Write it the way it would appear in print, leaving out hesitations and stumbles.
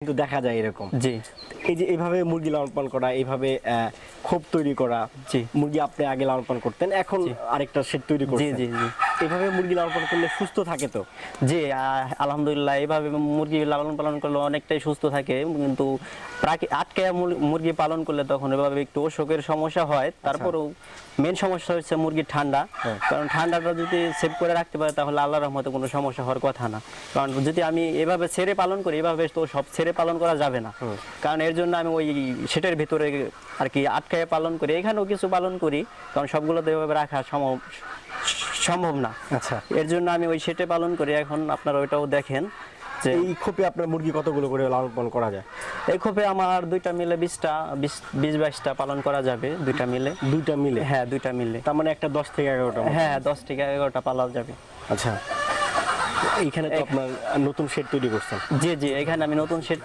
কিন্তু দেখা যায় এরকম। জি এই যে এইভাবে মুরগি লালন পালন করা, এইভাবে খোপ তৈরি করা, জি মুরগি আপনি আগে লালন পালন করতেন, এখন জি আরেকটা শেড তৈরি জি করছেন। জি জি এইভাবে মুরগি লালন পালন করলে সুস্থ থাকে তো? জি আলহামদুলিল্লাহ এইভাবে মুরগি লালন পালন করলে অনেকটাই সুস্থ থাকে, কিন্তু আটকে মুরগি পালন করলে তখন এভাবে একটু অসুখের সমস্যা হয়। তারপরেও মেন সমস্যা হচ্ছে মুরগির ঠান্ডা। হ্যাঁ। কারণ ঠান্ডাটা যদি সেভ করে রাখতে পারে তাহলে আল্লাহর রহমতে কোনো সমস্যা হওয়ার কথা না। কারণ যদি আমি এভাবে ছেড়ে পালন করি, এভাবে তো সব ছেড়ে পালন করা যাবে না। কারণ এর জন্য আমি ওই সেটের ভিতরে আর কি আটকায় পালন করি, এখানেও কিছু পালন করি, কারণ সবগুলো তো এভাবে রাখা সম্ভব না। আচ্ছা, এর জন্য আমি ওই সেটে পালন করি। এখন আপনারা ওইটাও দেখেন যে এই খোপে আপনার মুরগি কতগুলো করে লালন পালন করা যায়? এই খোপে আমার দুইটা মিলে 20-22টা পালন করা যাবে, দুইটা মিলে। দুইটা মিলে? হ্যাঁ, দুইটা মিলে। তার মানে একটা 10 থেকে 11টা। হ্যাঁ, 10 থেকে 11টা পালা যাবে। আচ্ছা, এইখানে তো আপনার নতুন শেড তৈরি করছেন। জি জি, এখানে আমি নতুন সেট